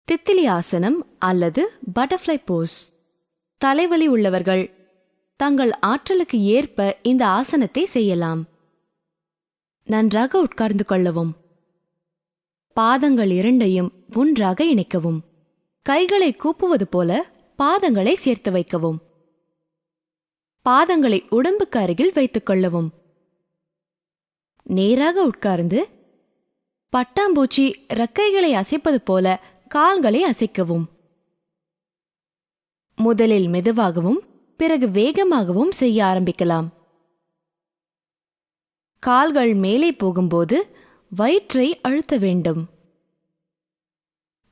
தித்திலி ஆசனம் அல்லது பட்டர்ஃப்ளை போஸ். தலைவலி உள்ளவர்கள் தங்கள் ஆற்றலுக்கு ஏற்ப இந்த ஆசனத்தை செய்யலாம். நன்றாக உட்கார்ந்து கொள்ளவும். பாதங்கள் இரண்டையும் ஒன்றாக இணைக்கவும். கைகளை கூப்புவது போல பாதங்களை சேர்த்து வைக்கவும். பாதங்களை உடம்புக்கு அருகில் வைத்துக் கொள்ளவும். நேராக உட்கார்ந்து பட்டாம்பூச்சி ரெக்கைகளை அசைப்பது போல கால்களை அசைக்கவும். முதலில் மெதுவாகவும் பிறகு வேகமாகவும் செய்ய ஆரம்பிக்கலாம். கால்கள் மேலே போகும்போது வயிற்றை அழுத்த வேண்டும்.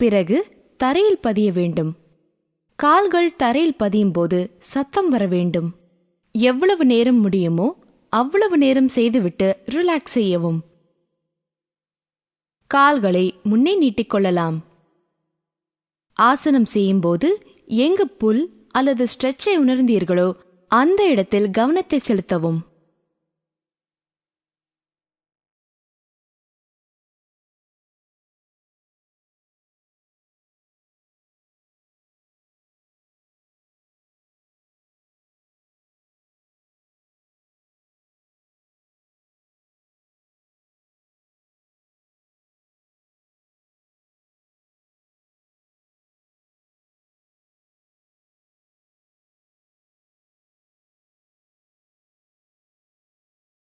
பிறகு தரையில் பதிய வேண்டும். கால்கள் தரையில் பதியும் போது சத்தம் வர வேண்டும். எவ்வளவு நேரம் முடியுமோ அவ்வளவு நேரம் செய்துவிட்டு ரிலாக்ஸ் செய்யவும். கால்களை முன்னே நீட்டிக்கொள்ளலாம். ஆசனம் செய்யும்போது எங்கு புல் அல்லது ஸ்ட்ரெச்சை உணர்ந்தீர்களோ அந்த இடத்தில் கவனத்தை செலுத்தவும்.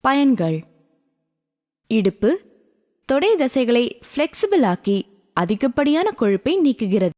பயன்கள்: இடுப்பு, தொடை தசைகளை ஃப்ளெக்சிபிள் ஆக்கி அதிகப்படியான கொழுப்பை நீக்குகிறது.